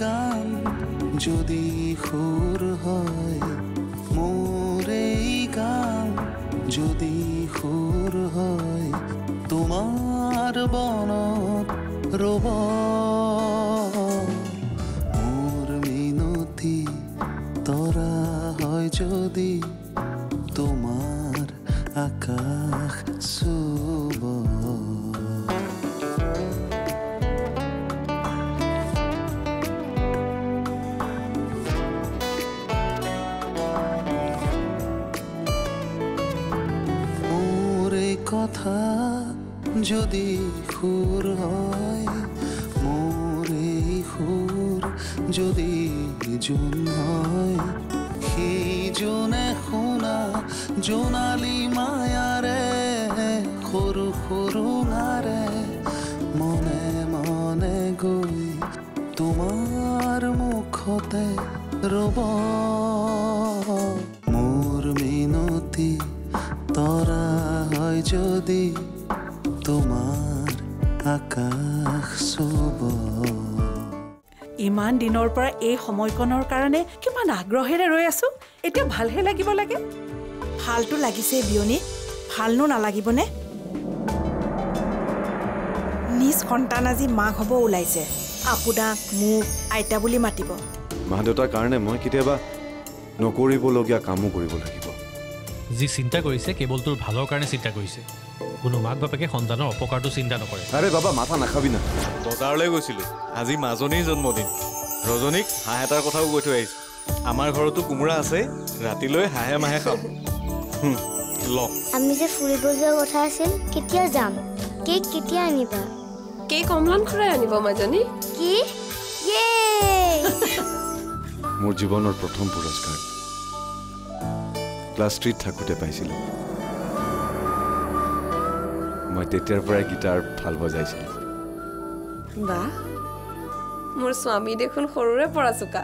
গান যদি সুৰ হয় মোৰ এই গান যদি সুৰ হয় তোমাৰ বনত ৰব মোৰ মিনতি তৰা হয় যদি তোমাৰ আকাশ চুব কথা যদি সুৰ হয় মোৰ এই সুৰ যদি জোন হয় সেই জোনে শুনা জোনালী মায়াৰে সৰু সৰু নাৰে মনে মনে গৈ তোমাৰ মুখতে ৰব মোৰ মিনতি তৰা হয় যদি তোমাৰ আকাশ চুব ইমান দিনৰ পৰা এই সময়কণৰ কাৰণে কিমান আগ্ৰহেৰে ৰৈ আছো এতিয়া ভালহে লাগিব লাগে ভালটো লাগিছে বিয়নী ভালনো নালাগিবনে নিজ সন্তান আজি মাক হ'ব ওলাইছে আপোনাক মোক আইতা বুলি মাতিব মা দেউতাৰ কাৰণে মই কেতিয়াবা নকৰিবলগীয়া কামো কৰিব লাগিব যি চিন্তা কৰিছে কেৱল তোৰ ভালৰ কাৰণে চিন্তা কৰিছে কোনো মাক বাপেকে সন্তানৰ অপকাৰটো চিন্তা নকৰে আৰে বাবা মাথা নাখাবি না বজাৰলৈ গৈছিলোঁ আজি মাজনীৰ জন্মদিন ৰজনীক হাঁহ এটাৰ কথাও কৈ থৈ আহিছোঁ আমাৰ ঘৰতো কোমোৰা আছে ৰাতিলৈ হাঁহে মাহে খাম আমি যে ফুৰিব যোৱা কথা আছিল কেতিয়া যাম কেক কেতিয়া আনিবা কেক অম্লান খুৰাই আনিব মাজনী কি মোৰ জীৱনৰ প্ৰথম পুৰস্কাৰ ক্লাছ 3 থাকোঁতে পাইছিলোঁ মই তেতিয়াৰ পৰাই গিটাৰ ভাল বজাইছিলোঁ বা মোৰ স্বামী দেখোন সৰুৰে পৰা চোকা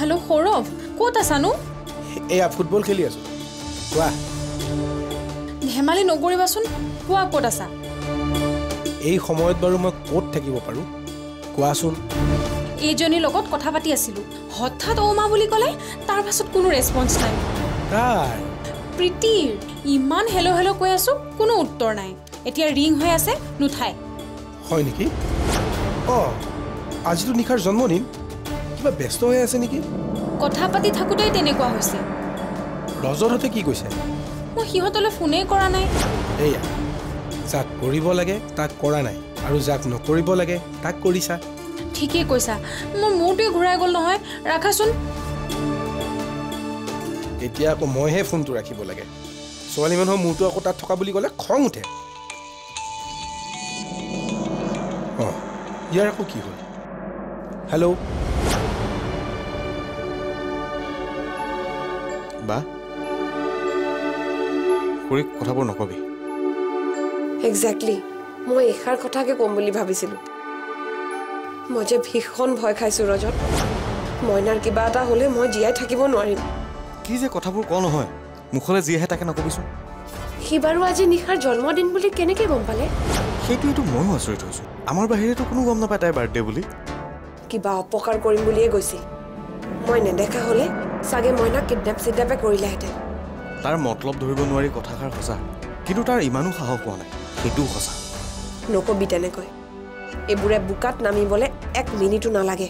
हेलो सौरभ कत आसानु एया फुटबल खेली आছো কোৱা ধেমালি নকৰিবাচোন কোৱা কত আছা এই সময়ত বাৰু মই কত থাকিব পাৰো কোৱাচোন এইজনী লগত কথা পাতি আছিলো হঠাৎ ওমা বুলি ক'লে তাৰ পাছত কোনো ৰেসপন্স নাই কাই প্ৰীতিৰ ইমান হেলো হেলো কৈ আছো কোনো উত্তৰ নাই এতিয়া ৰিং হৈ আছে নুঠাই হয় নেকি অ আজিতো নিখাৰ জন্মদিন কিবা ব্যস্ত হৈ আছে নেকি কথা পাতি থাকোতেই তেনেকুৱা হৈছে ৰজৰতে কি কৈছে মই হিহঁতলৈ ফোনে কৰা নাই এয়া যাক কৰিব লাগে তাক কৰা নাই আৰু যাক নকৰিব লাগে তাক কৰিছা ঠিকই কৈছা মোৰ মূৰটো ঘূৰাই গ'ল নহয় ৰাখাচোন এতিয়া আকৌ মইহে ফোনটো ৰাখিব লাগে ছোৱালী মানুহৰ মূৰটো আকৌ তাত থকা বুলি ক'লে খং উঠে ইয়াৰ আকৌ কি হ'ল? হেল্ল', বা খুৰীক কথাবোৰ নকবি। একজেক্টলি মই এষাৰ কথাকে ক'ম বুলি ভাবিছিলোঁ। মই যে ভীষণ ভয় খাইছোঁ ৰজত। মইনাৰ কিবা এটা হ'লে মই জীয়াই থাকিব নোৱাৰিম। কি যে কথাবোৰ ক নহয়, মুখলৈ যি আহে তাকে নকবিচোন। সি বাৰু আজি নিশাৰ জন্মদিন বুলি কেনেকৈ গম পালে? সেইটোৱেতো ময়ো আচৰিত হৈছোঁ। আমাৰ বাহিৰেতো কোনো গম নাপায় তাইৰ বাৰ্থডে বুলি। কিবা অপকাৰ কৰিম বুলিয়ে গৈছিল। মই নেদেখা হ'লে চাগে মইনাক কিডনেপে কৰিলেহেঁতেন। তাৰ মতলব ধৰিব নোৱাৰি কথাষাৰ সঁচা, কিন্তু তাৰ ইমানো সাহস পোৱা নাই, সেইটোও সঁচা। নকবি তেনেকৈ। এইবোৰে বোকাত নামিবলৈ 1 মিনিটো নালাগে।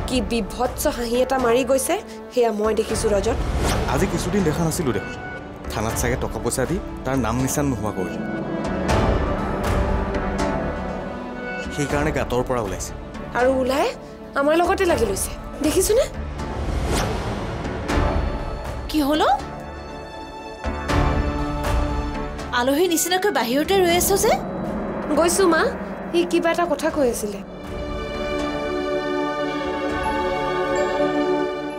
কি বিভৎস হাঁহি এটা মাৰি গৈছে সেয়া মই দেখিছোঁ ৰজত। আজি কিছুদিন দেখা নাছিলোঁ দেখোন। থানাত চাগে টকা পইচা দি তাৰ নাম নিচান নোহোৱা কৰিলে। সেইকাৰণে গাঁতৰ পৰা ওলাইছে আৰু ওলাই আমাৰ লগতে লাগি লৈছে। দেখিছোনে? কি হলো? আলহীৰ নিচিনাকৈ বাহিৰতে ৰৈ আছো যে? গৈছো মা, সি কিবা এটা কথা কৈ আছিলে।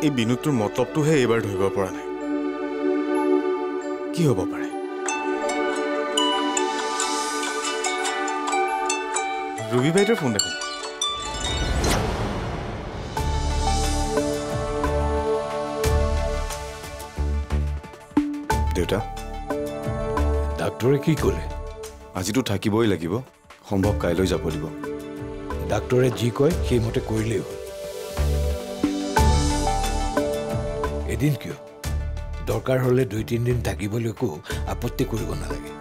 এই বিনোদটোৰ মতলবটোহে এইবাৰ ধৰিব পৰা নাই। কি হ'ব পাৰে? ৰুবি বাইদেউৰ ফোন দেখোন। দেউতা, ডাক্তৰে কি ক'লে? আজিতো থাকিবই লাগিব, সম্ভৱ কাইলৈ যাব লাগিব। ডাক্তৰে যি কয় সেইমতে কৰিলেই হ'ল। এদিন কিয়, দৰকাৰ হ'লে 2-3 দিন থাকিবলৈকো আপত্তি কৰিব নালাগে।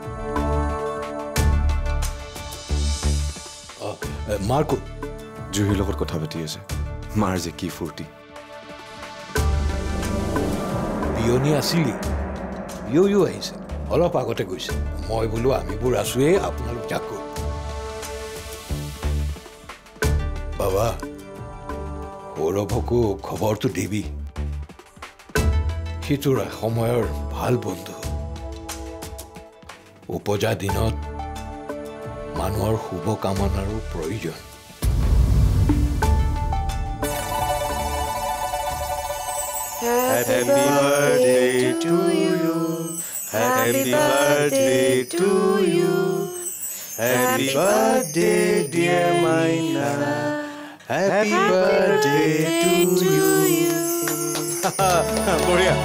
মাৰ ক'ত? জুহিৰ লগত কথা পাতি আছে। মাৰ যে কি ফূৰ্তি। বিয়নী আছিলি? ইয়ো আহিছে, অলপ আগতে গৈছে। মই বোলো আমিবোৰ আছোৱেই, আপোনালোক যাক। বাবা, সৌৰভকো খবৰটো দিবি। সি তোৰ সময়ৰ ভাল বন্ধু। উপজা দিনত মানুহৰ শুভ কামনাৰো প্ৰয়োজন। Happy birthday to you. Happy birthday to you. Happy birthday, dear Maina. Happy birthday to you. বঢ়িয়া।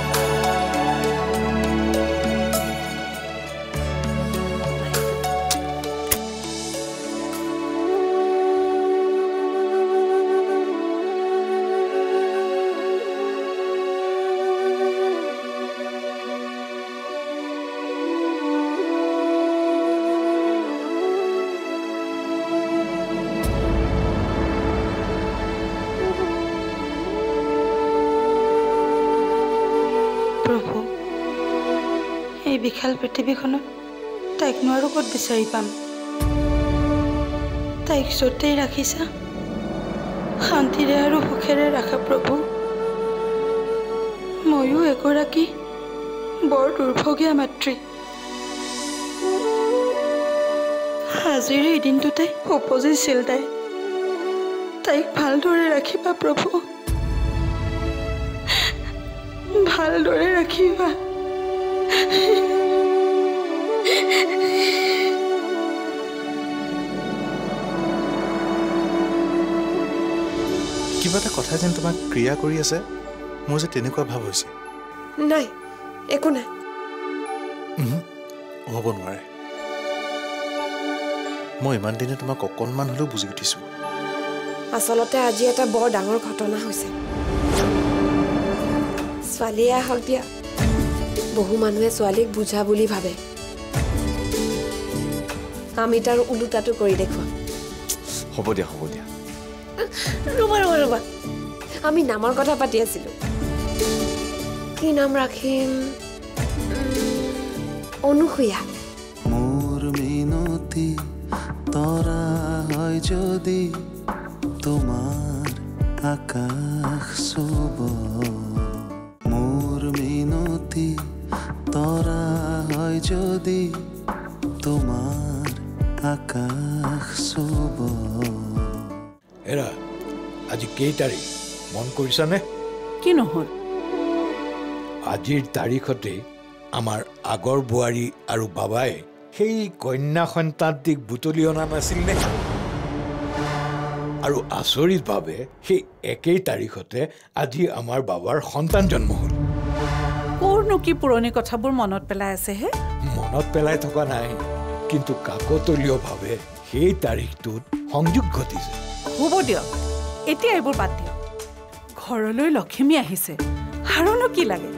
প্ৰভু, এই বিশাল পৃথিৱীখনত তাইকনো আৰু ক'ত বিচাৰি পাম? তাইক য'তেই ৰাখিছা শান্তিৰে আৰু সুখেৰে ৰাখা প্ৰভু। ময়ো এগৰাকী বৰ দুৰ্ভগীয়া মাতৃ। আজিৰ এই দিনটোতে উপজিছিল তাইক ভালদৰে ৰাখিবা প্ৰভু, ভালদৰে ৰাখিবা। কিবা এটা কথা যেন তোমাক ক্ৰিয়া কৰি আছে, মোৰ যে তেনেকুৱা ভাৱ হৈছে। নাই, একো নাই। হ'ব নোৱাৰে। মই ইমান দিনে তোমাক অকণমান হ'লেও বুজি উঠিছোঁ। আচলতে আজি এটা বৰ ডাঙৰ ঘটনা হৈছে। ছোৱালীয়ে আহক দিয়া। বহু মানুহে ছোৱালীক বুজা বুলি ভাবে। আমি তাৰ ওলোটাটো কৰি দেখুৱাম। হ'ব দিয়া, হ'ব দিয়া। ৰবা, আমি নামৰ কথা পাতি আছিলো। কি নাম ৰাখিম? অনুসূয়া। মোৰ মিনতি তৰা হয় যদি তোমাৰ আকাশ চুব। মোৰ মিনতি তৰা হয় যদি তোমাৰ আকাশ চুব। এৰা আজি কেই তাৰিখ মন কৰিছানে? কি নহ'ল? আজিৰ তাৰিখতে আমাৰ আগৰ বোৱাৰী আৰু বাবাই সেই কন্যা সন্তানটিক বুটলি অনা নাছিল নে? আৰু আচৰিতভাৱে সেই একেই তাৰিখতে আজি আমাৰ বাবাৰ সন্তান জন্ম হ'ল। কৰনো কি পুৰণি কথাবোৰ মনত পেলাই আছে হে? মনত পেলাই থকা নাই, কিন্তু কাকতলীয়ভাৱে সেই তাৰিখটোত সংযোগ ঘটিছে। হ'ব দিয়ক, এতিয়া এইবোৰ বাদ দিয়ক। ঘৰলৈ লক্ষ্মী আহিছে, আৰুনো কি লাগে?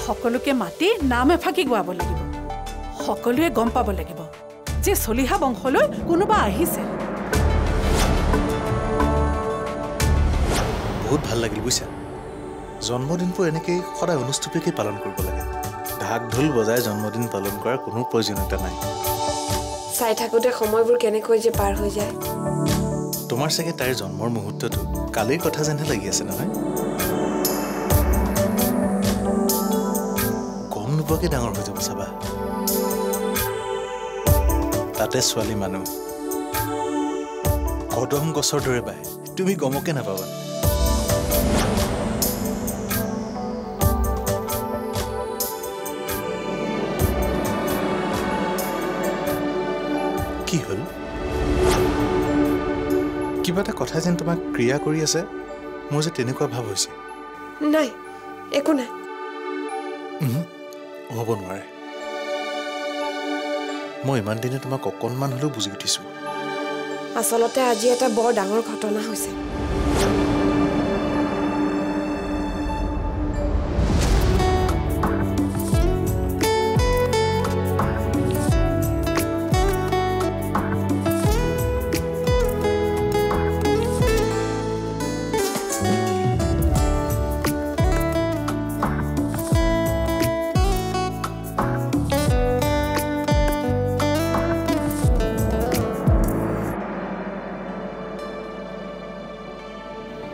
সকলোকে মাতি নাম এফাকি গোৱাব লাগিব। সকলোৱে গম পাব লাগিব যে চলিহা বংশলৈ কোনোবা আহিছে। বহুত ভাল লাগিল বুজিছা। জন্মদিনবোৰ এনেকেই সদায় অনুষ্ঠুপীয়াকৈ পালন কৰিব লাগে। ঢাক ঢোল বজাই জন্মদিন পালন কৰাৰ কোনো প্ৰয়োজনীয়তা নাই। চাই থাকোঁতে সময়বোৰ কেনেকৈ যে পাৰ হৈ যায়। তোমাৰ চাগে তাইৰ জন্মৰ মুহূৰ্তটো কালিৰ কথা যেনহে লাগি আছে নহয়? গম নোপোৱাকৈ ডাঙৰ হৈ যাব চাবা। তাতে ছোৱালী মানুহ কদম গছৰ দৰে বাই, তুমি গমকে নাপাবা। কি হ'ল? কিবা এটা কথা যেন তোমাক ক্ৰিয়া কৰি আছে, মোৰ যে তেনেকুৱা ভাৱ হৈছে। নাই, একো নাই। হ'ব নোৱাৰে। মই ইমান দিনে তোমাক অকণমান হ'লেও বুজি উঠিছোঁ। আচলতে আজি এটা বৰ ডাঙৰ ঘটনা হৈছে।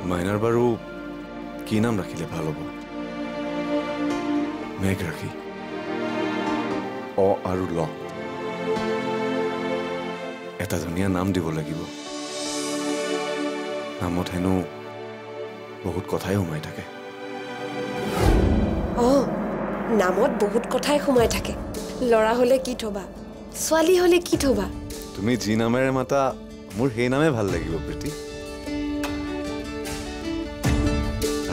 মাইনাৰ বাৰু কি নাম ৰাখিলে ভাল হ'ব? মেঘ ৰাখি, অ আৰু ল, এটা ধুনীয়া নাম দিব লাগিব। নামত হেনো বহুত কথাই সোমাই থাকে। নামত বহুত কথাই সোমাই থাকে। ল'ৰা হ'লে কি থবা, ছোৱালী হ'লে কি থবা? তুমি যি নামেৰে মাতা মোৰ সেই নামে ভাল লাগিব প্ৰীতি।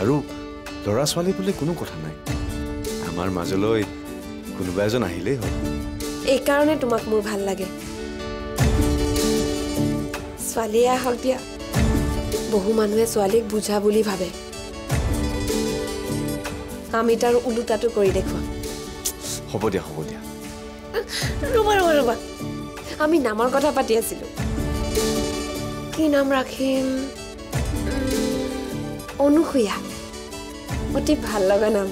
আৰু ল'ৰা ছোৱালী বুলি কোনো কথা নাই, আমাৰ মাজলৈ কোনোবা এজন আহিলেই হ'ল। এইকাৰণে তোমাক মোৰ ভাল লাগে। ছোৱালীয়ে আহক দিয়া। বহু মানুহে ছোৱালীক বুজা বুলি ভাবে, আমি তাৰ ওলোটাটো কৰি দেখুৱাম। হ'ব দিয়া, হ'ব দিয়া। ৰবা ৰবা ৰবা, আমি নামৰ কথা পাতি আছিলো। কি নাম ৰাখিম? অনুসূয়া, অতি ভাল লগা নাম।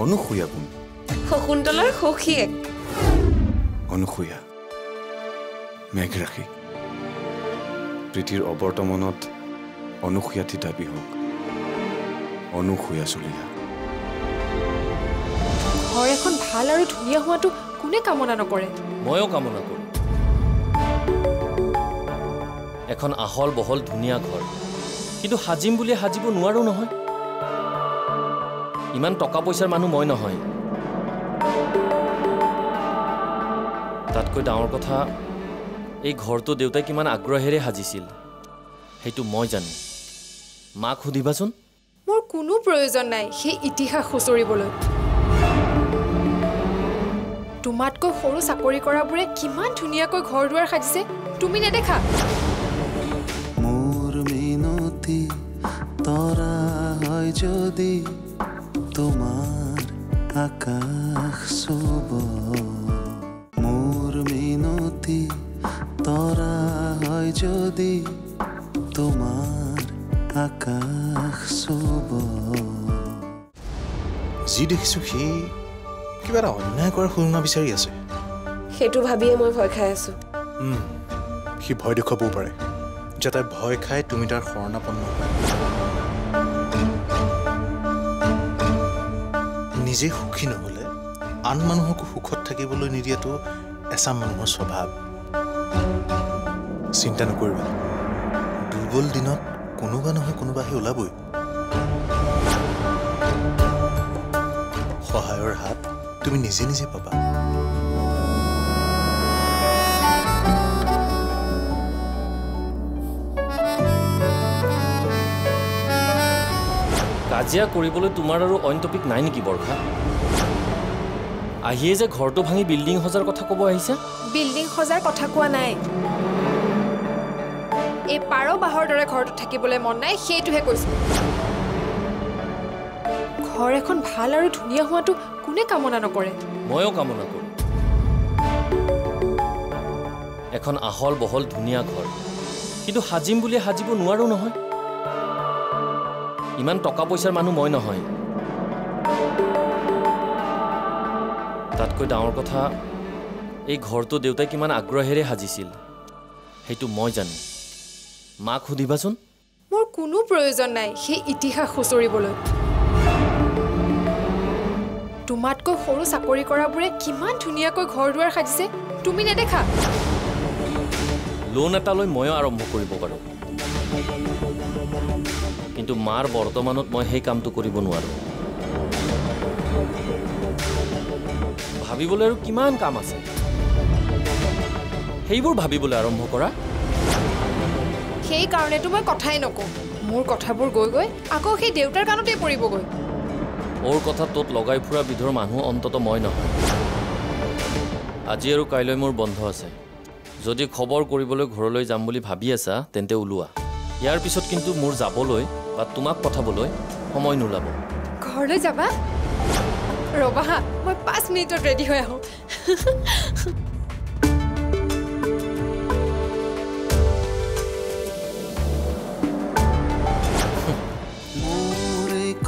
অনুসূয়া কোন? শকুন্তলাৰ সখীয়েক। অনুসূয়া, মেঘ ৰাখি, প্ৰীতিৰ অৱৰ্তমানত অনুসূয়াতি দাবী হওক। অনুসূয়া চলিহা। ঘৰ এখন ভাল আৰু ধুনীয়া হোৱাটো কোনে কামনা নকৰে? ময়ো কামনা কৰোঁ। এখন আহল বহল ধুনীয়া ঘৰ, কিন্তু সাজিম বুলি সাজিব নোৱাৰো নহয়। ইমান টকা পইচাৰ মানুহ মই নহয়। তাতকৈ ডাঙৰ কথা, এই ঘৰটো দেউতাই কিমান আগ্ৰহেৰে সাজিছিল সেইটো মই জানো। মাক সুধিবাচোন। মোৰ কোনো প্ৰয়োজন নাই সেই ইতিহাস খুচৰিবলৈ। তোমাতকৈ সৰু চাকৰি কৰাবোৰে কিমান ধুনীয়াকৈ ঘৰ দুৱাৰ সাজিছে, তুমি নেদেখা? মোৰ মিনতি তৰা হয় যদি তোমাৰ আকাশ চুব। মোৰ মিনতি তৰা হয় যদি তোমাৰ আকাশ চুব। যি দেখিছোঁ সি কিবা এটা অন্যায় কৰাৰ সুৰুঙা বিচাৰি আছে। সেইটো ভাবিয়ে মই ভয় খাই আছো। সি ভয় দেখুৱাবও পাৰে, যাতে ভয় খাই তুমি তাৰ শৰণাপন্ন হয়। নিজে সুখী নহ'লে আন মানুহকো সুখত থাকিবলৈ নিদিয়াটো এচাম মানুহৰ স্বভাৱ। চিন্তা নকৰিবা, বুলবুল দিনত কোনোবা নহয় কোনোবা আহি ওলাবই। সহায়ৰ হাত তুমি নিজে নিজে পাবা। কাজিয়া কৰিবলৈ তোমাৰ আৰু অইন টপিক নাই নেকি বৰ্ষা? আহিয়ে যে ঘৰটো ভাঙি বিল্ডিং সজাৰ কথা ক'ব আহিছে। বিল্ডিং সজাৰ কথা কোৱা নাই, এই পাৰ বাঁহৰ দৰে ঘৰটোত থাকিবলৈ মন নাই সেইটোহে কৈছো। ঘৰ এখন ভাল আৰু ধুনীয়া হোৱাটো কোনে কামনা নকৰে? ময়ো কামনা কৰোঁ এখন আহল বহল ধুনীয়া ঘৰ, কিন্তু সাজিম বুলি সাজিব নোৱাৰো নহয়। ইমান টকা পইচাৰ মানুহ মই নহয়। তাতকৈ ডাঙৰ কথা, এই ঘৰটো দেউতাই কিমান আগ্ৰহেৰে সাজিছিল সেইটো মই জানো। মাক সুধিবাচোন। মোৰ কোনো প্ৰয়োজন নাই সেই ইতিহাস খুচৰিবলৈ। তোমাতকৈ সৰু চাকৰি কৰাবোৰে কিমান ধুনীয়াকৈ ঘৰ দুৱাৰ সাজিছে তুমি নেদেখা? লোন এটা লৈ ময়ো আৰম্ভ কৰিব পাৰোঁ, কিন্তু মাৰ বৰ্তমানত মই সেই কামটো কৰিব নোৱাৰোঁ। ভাবিবলৈ আৰু কিমান কাম আছে, সেইবোৰ ভাবিবলৈ আৰম্ভ কৰা। সেইকাৰণেতো মই কথাই নকওঁ। মোৰ কথাবোৰ গৈ গৈ আকৌ সেই দেউতাৰ কাণতে পৰিবগৈ। ওৰ কথা তত লগাই ফুৰা বিধৰ মানুহ অন্তত মই নহয়। আজি আৰু কাইলৈ মোৰ বন্ধ আছে। যদি খবৰ কৰিবলৈ ঘৰলৈ যাম বুলি ভাবি আছা তেন্তে ওলোৱা। ইয়াৰ পিছত কিন্তু মোৰ যাবলৈ বা তোমাক পঠাবলৈ সময় নোলাব। ঘৰলৈ যাবা? ৰ'বা হা, মই 5 মিনিটত ৰেডি হৈ আহোঁ।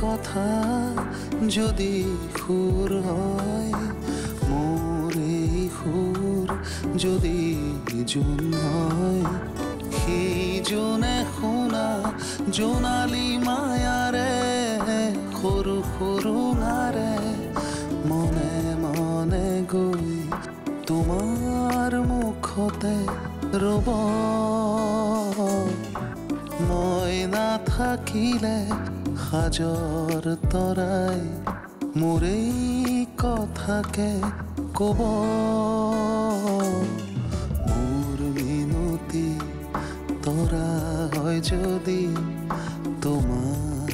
কথা যদি সুৰ হয়, মোৰ এই সুৰ যদি জোন হয়, সেই জোনে শুনা জোনালী মায়াৰে সৰু সৰু নাৰে মনে মনে গৈ তোমাৰ মুখতে ৰ'ব। মই নাথাকিলে সাজৰ তৰাই মোৰ এই কথাকে ক'ব। মোৰ মিনতি তৰা হয় যদি তোমাৰ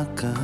আকাশ